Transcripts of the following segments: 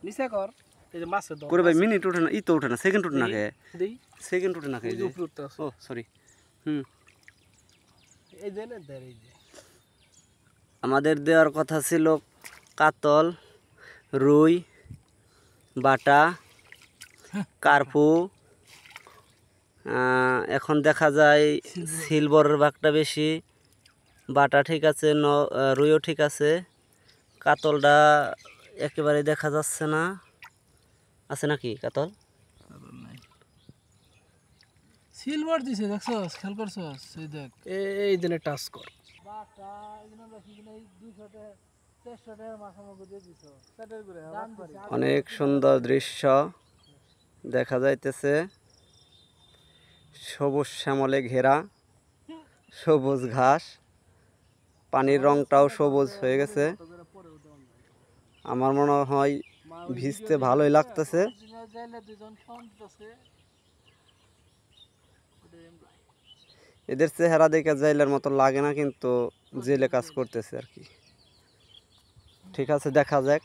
নিচে কর এই যে মাছের দর করে ভাই মিনিট ওঠে না ই তো ওঠে না সেকেন্ড ওঠে না কে দেই সেকেন্ড ওঠে না কে এই যে উপরে উঠতে আছে ও সরি এই যে না দেয় এই যে আমাদের দেওয়ার কথা ছিল কাতল রুই বাটা কার্পু এখন দেখা যায় সিলভারের ভাগটা বেশি বাটা ঠিক আছে রুইও ঠিক আছে কাতলটা একেবারে দেখা যাচ্ছে না আছে নাকি কাতল সিলভার দিছে দেখছস খেয়াল করছস এই দেখ এই দিনে টাচ কর বাটা এখানে রাখি কিনা 200 টাকা 400 টাকা মাছ আমাকে দিয়ে দিছো সেটার করে অনেক সুন্দর দৃশ্য দেখা যাইতেছে সবুজ শ্যামলে ঘেরা সবুজ ঘাস পানির রংটাও সবুজ হয়ে গেছে আমার মনে হয় ভিজতে ভালোই লাগতেছে এদের চেহারা দেখে জাইলার মতো লাগে না কিন্তু জেলে কাজ করতেছে আর কি ঠিক আছে দেখা যাক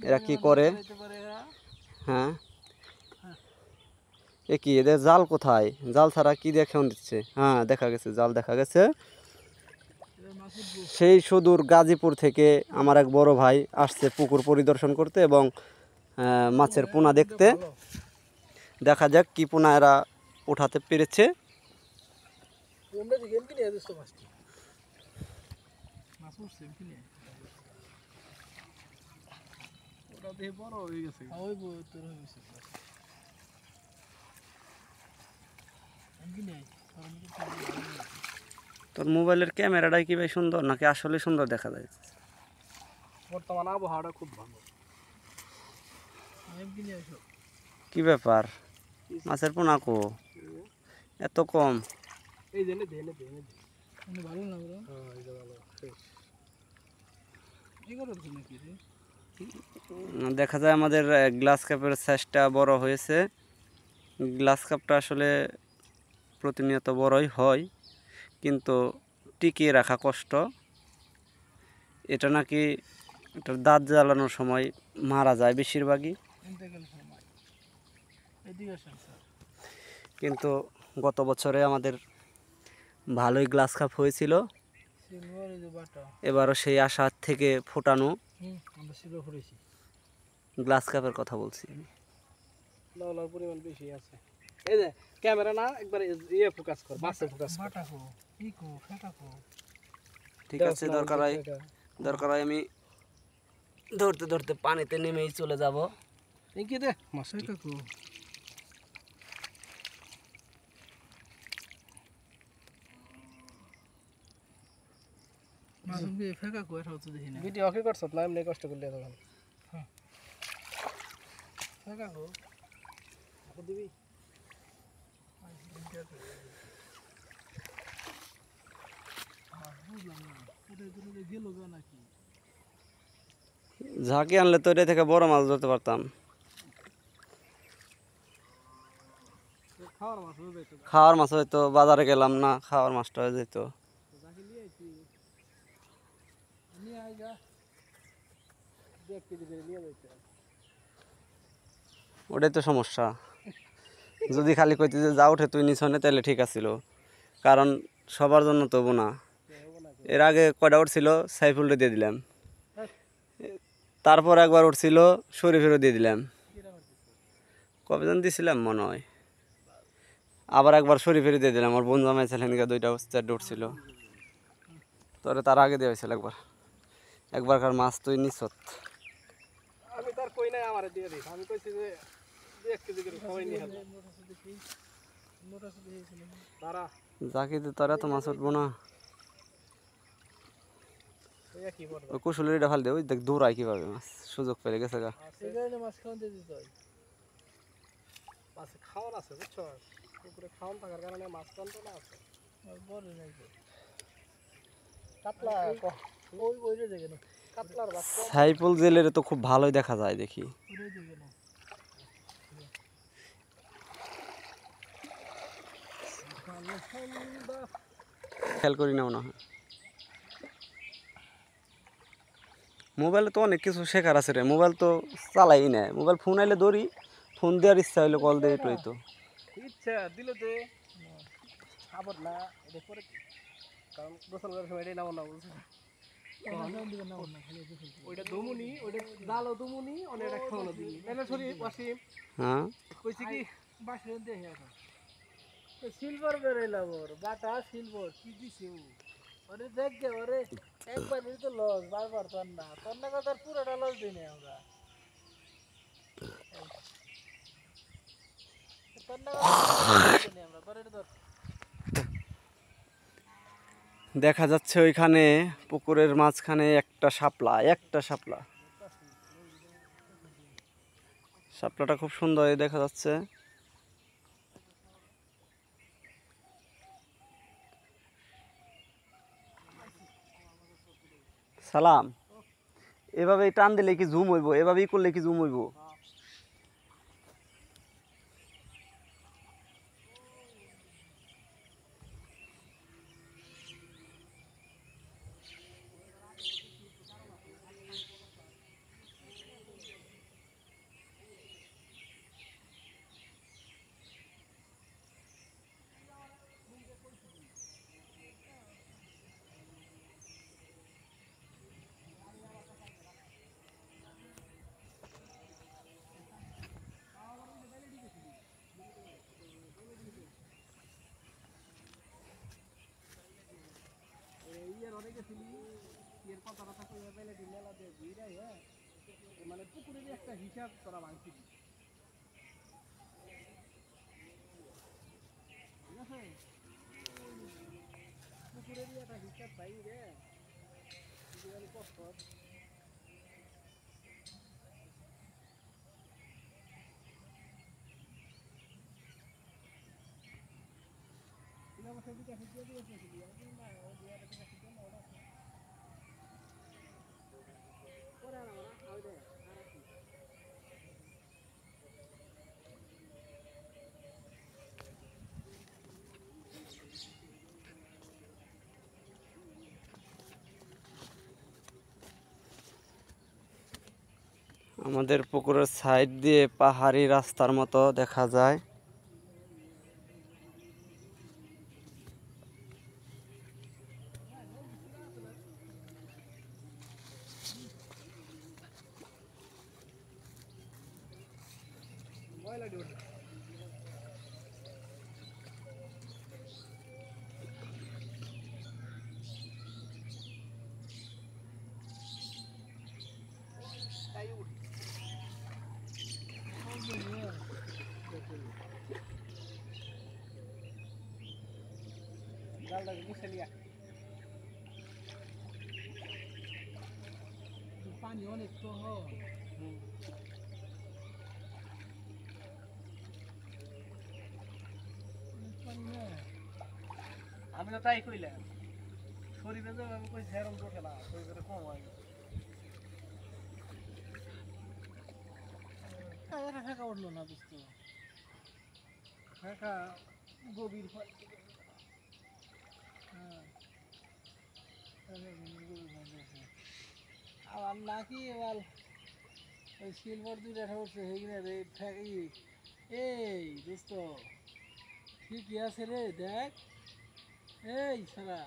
এরা কি করে হ্যাঁ এ কি এদের জাল কোথায় জাল ছাড়া কি দেখে দিচ্ছে হ্যাঁ দেখা গেছে জাল দেখা গেছে সেই সুদূর গাজীপুর থেকে আমার এক বড় ভাই আসছে পুকুর পরিদর্শন করতে এবং মাছের পোনা দেখতে দেখা যাক কি পোনা এরা উঠাতে পেরেছে তোর মোবাইলের ক্যামেরাটাই কি ভাই সুন্দর নাকি আসলে সুন্দর দেখা যায় বর্তমান আবহাওয়াটা খুব ভালো কি ব্যাপার মাছের পোনা কো এত কম এই দেনে দেনে দেনে ভালো না ব্রো হ্যাঁ এই যে ভালো দেখা যায় আমাদের গ্লাস কাপের সাইজটা বড় হয়েছে গ্লাস কাপটা আসলে প্রতিনিয়ত বড়ই হয় কিন্তু টিকিয়ে রাখা কষ্ট এটা নাকি এটার দাঁত জ্বালানোর সময় মারা যায় বেশিরভাগই কিন্তু গত বছরে আমাদের ভালোই গ্লাস কাপ হয়েছিল এবারও সেই আশা থেকে ফোটানো গ্লাস কাপের কথা বলছি লাউলার পরিমাণ বেশি আছে এই যে ক্যামেরা না একবার ইয়ে ফোকাস কর মাছে ফোকাস কর ঠিক আছে দরকার হয় আমি ধরতে ধরতে পানিতে নেমেই চলে যাব এই কি দে মাছ কাকু মাছকে ফেকা কই রাখছ দেখি না ভিডিও ওকে করছত না এমনি কষ্ট করলে তখন হ্যাঁ ফেকা কো আপনি দিবি ঝাঁকি আনলে তো এটা থেকে বড় মাছ ধরতে পারতাম খাওয়ার মাছ হয়তো বাজারে গেলাম না খাওয়ার মাছটা হয়ে যেত ওটাই তো সমস্যা যদি খালি কইতে যে যা উঠে তুই নিছনে তাহলে ঠিক আছিল কারণ সবার জন্য তবু না এর আগে কয়টা উঠছিল সাইফুলটা দিয়ে দিলাম তারপর একবার উঠছিল শরীফেরও দিয়ে দিলাম কবেজন দিছিলাম মনে হয় আবার একবার শরীফেরও দিয়ে দিলাম আমার বন্ধু জামাই ছিলেন 2টা 4টা উঠছিল তোরে তার আগে দেওয়া হয়েছিল একবারকার মাছ তুই নিছত আমি তার কই নাই আমারে দিয়ে দিস আমি কইছি যে 1 কেজি করে সবাই নিয়ে হবে তারা জাকিতে তোরা তো মাছ উঠবো না ওই কুশলের এটা ফাল দে ওই দেখ দৌড়ায় কিভাবে মাছ সুযোগ পেলে গেছে গা মাছ খাওয়ান দিয়ে দিত মাছ খাওয়ান আছে বুঝছো পুকুরে খাওয়ান থাকার কারণে মাছ কানতো না আছে বড় নাই কাতলা ওই ওই রে দেখেন কাতলার বাচ্চা সাইফুল জেলের তো খুব ভালোই দেখা যায় দেখি খেয়াল করি না মনে হয় মোবাইলে তো অনেক কিছু শেখার আছে রে, মোবাইল তো চালাই না, মোবাইল ফোন আইলে ধরি, ফোন দেওয়ার ইচ্ছা হইলে কল দিয়ে এটাই তো। ইচ্ছা দিলে তো আবার না এটা পরে কারণ গোসল করার সময় এটাই নামো না বুঝছো ওইটা দমুনি ওইটা জালও দমুনি অনেকটা খাওয়ানো দিবি তাহলে শরীর ওয়াসিম হ্যাঁ কইছি কি বাসে দেখে সিলভার বেরোইলাম ওর বাটা সিলভার কি দিছে ওরে দেখ গে ওরে একবার তো লস বারবার তোর না কথা পুরোটা লস দিই না আমরা তোর না কথা আমরা তোর এটা দেখা যাচ্ছে ওইখানে পুকুরের মাঝখানে একটা শাপলা, শাপলাটা খুব সুন্দর দেখা যাচ্ছে। সালাম, এভাবে টান দিলে কি জুম হইব? এভাবেই করলে কি জুম হইব? মানে পুকুরের একটা হিসাব করা ভাঙছি ঠিক আছে পুকুরেরই একটা হিসাব পাই রে কষ্ট আমাদের পুকুরের সাইড দিয়ে পাহাড়ি রাস্তার মতো দেখা যায়। পানি অনেক তো আমি তো তাই কইলাম শরীরে যে আমি কই সেরম করতে না শরীরে কম হয় এটা ফেঁকা উঠলো না বুঝতো ফেঁকা গভীর হ্যাঁ আবার নাকি এবার ওই সিলভার দুইটা উঠছে সেইখানে রে ফেঁকি এই দোস্ত ঠিকই আছে রে দেখ এই সারা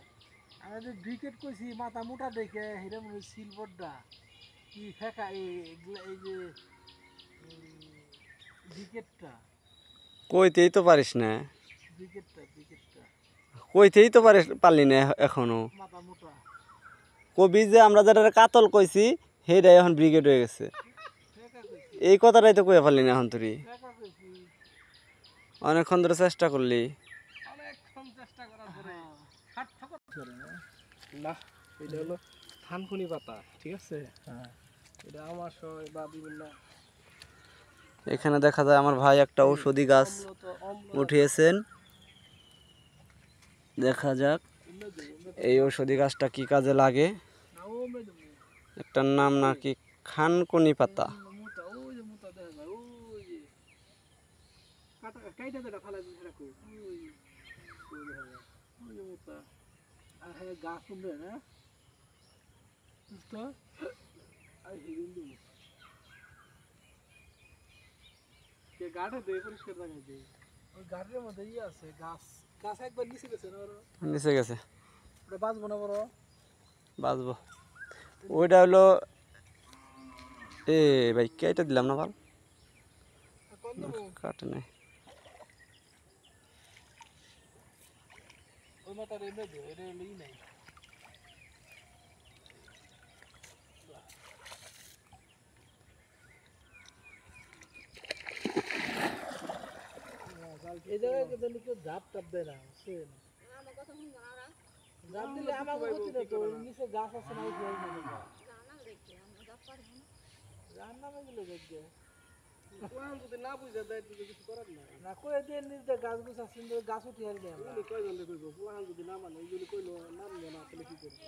আমাদের উইকেট কইছি মাথা মোটা দেখে হেরা মনে হয় সিলভারটা কি ফেঁকা এই যে উইকেটটা কইতেই তো পারিস না, উইকেটটা কইতেই তো পারলি না এখনো। মাথা মোটা কবি যে আমরা যেটা কাতল কইছি সেইটাই এখন ব্রিগেড হয়ে গেছে। ফেঁকা কইছি এই কথাটাই তো কইয়া পারলি না এখন তুই, ফেঁকা কইছি অনেকক্ষণ ধরে চেষ্টা করলি। অনেকক্ষণ চেষ্টা করার পরে সার্থক না এটা হলো থানকুনি পাতা ঠিক আছে হ্যাঁ এটা আমার সবাই বা বিভিন্ন এখানে দেখা যায় আমার ভাই একটা ঔষধি গাছ উঠিয়েছেন, দেখা যাক এই ঔষধি গাছটা কি কাজে লাগে। একটার নাম নাকি খানকুনি পাতা। কাইটা যেটা ফালা সেটা কই গাছ শুনবে না আর হিন্দু কে গাড়ে দে পরিষ্কার জায়গায় দে ওই গাড়ির মধ্যে ই আছে গাছ গাছ একবার নিচে গেছে না বড় নিচে গেছে ওটা বাঁচবো না বড় বাঁচবো ওইটা হলো এ ভাই কেটে দিলাম না ভাল কোন দেবো কাটে নাই ওই মাথার এমনি দে এটা হলো ই নাই এই জায়গায় কিন্তু কেউ ঝাপ টাপ দেয় না বুঝছেন ঝাপ দিলে আমার ক্ষতি না তো নিচে গাছ আছে না উঠে রান্না গেলে দেখবে যদি না বুঝে দেয় তুই কিছু করার না না কয়ে দিয়ে নিজে গাছ গুছ আছে গাছ উঠে আসবে কয়জন কইব পুরান যদি না মানে এইগুলো কইলো নামলো না তাহলে কি করবে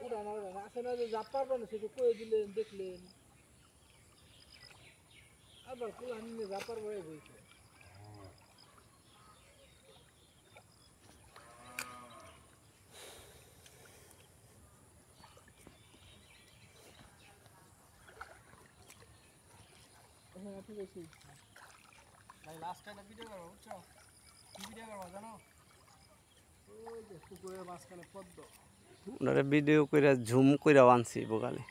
উড়া না আসে না যে ঝাপ পারবে না সেটা কয়ে দিলেন দেখলেন আবার পুরান নিয়ে ঝাপ পারবে হয়েছে হ্যাঁ ঠিক আছে ভাই লাস্ট একটা ভিডিও করো বুঝছো কি ভিডিও করবো জানো ওই যে পুকুরের মাঝখানে পদ্ম ওনারা ভিডিও করে ঝুম করে আনছি বোকালে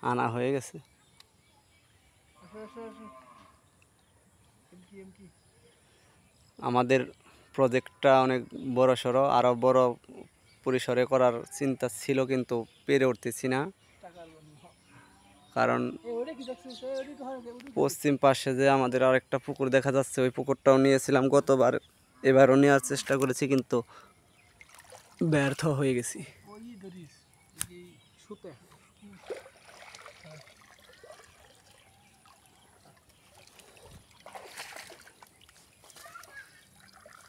আনা হয়ে গেছে আসো আসো আসো এমকি আমাদের প্রজেক্টটা অনেক বড় সড়ো আরও বড় পরিসরে করার চিন্তা ছিল কিন্তু পেরে উঠতেছি না টাকার বন্ধ কারণ ওটা কি দেখছিস ওটা তো হয় পশ্চিম পাশে যে আমাদের আরেকটা পুকুর দেখা যাচ্ছে ওই পুকুরটাও নিয়েছিলাম গতবার এবারও নেওয়ার চেষ্টা করেছি কিন্তু ব্যর্থ হয়ে গেছি ওই ধরিস এই সুতে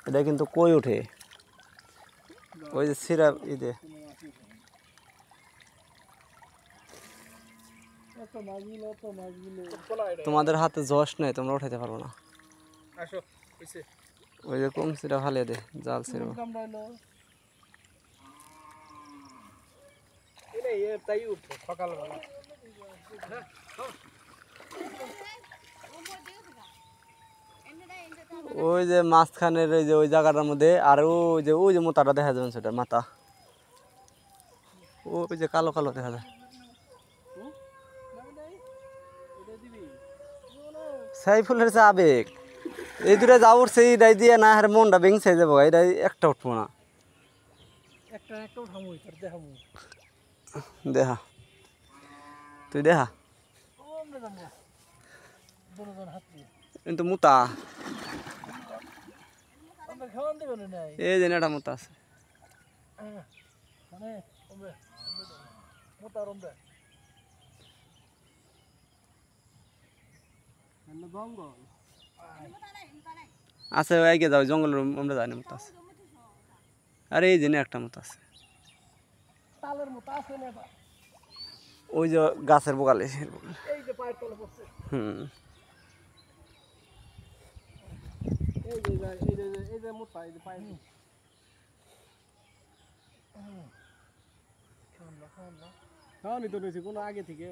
এটা কিন্তু কই ওঠে ওই যে সিরাপ ইদে এত মাছগুলো তোমাদের হাতে জশ নাই তোমরা উঠাইতে পারবো না আসো হইছে ওই যে কম সিরা ফালিয়ে দে জাল সিরা কামড়া হলো এটা তাই উঠে সকালবেলা ওই যে মাঝখানের ওই যে ওই জায়গাটার মধ্যে আর ওই যে মোতাটা দেখা যাবে সেটা মাথা ওই যে কালো কালো দেখা যায় সাইফুলের যে আবেগ এই দুটা যা উঠছে এইটাই দিয়ে না আর মনটা ভেঙে যাবো এইটাই একটা উঠবো না একটা একটা উঠামু তোর দেখামু দেখা তুই দেখা ও আমরা যাবো দুজন হাত দিয়ে কিন্তু মুতা আমরা খাওয়ান দেবো না নাই এই যে একটা মুতা আছে মানে ওমবে মোটা রমবে এন্ন জঙ্গল আছে এগিয়ে যাও জঙ্গলের আমরা যাই না মুতা আছে আরে এই যে একটা মুতা আছে তালের মতো আছে না ওই যে গাছের বোকালে এই যে পায়ের তলে পড়ছে হুম এই যে মোটা এই যে পায়ের খাওয়ানি তো রয়েছে কোনো আগে থেকে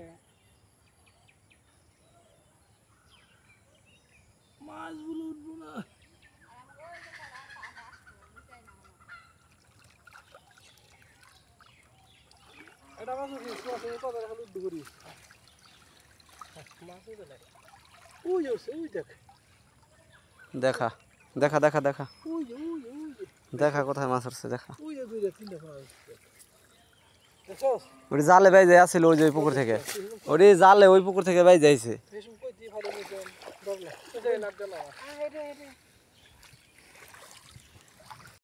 মাছগুলো উঠবো না এটা মাছ উঠিস কত খালি উদ্যোগ করিস মাছ উঠে নাই ওই উঠছে ওই দেখ দেখা দেখা দেখা দেখা ওই যে ওই যে ওই যে দেখা কোথায় মাছ উঠছে দেখা ওই যে দুইটা তিনটা মাছ উঠছে দেখছস ওই জালে বাইজে আসছিল ওই যে ওই পুকুর থেকে ওই জালে ওই পুকুর থেকে বাইজে আইছে রেশম কই দিয়ে ভালো নিছেন ডবলা এটা লাগবে না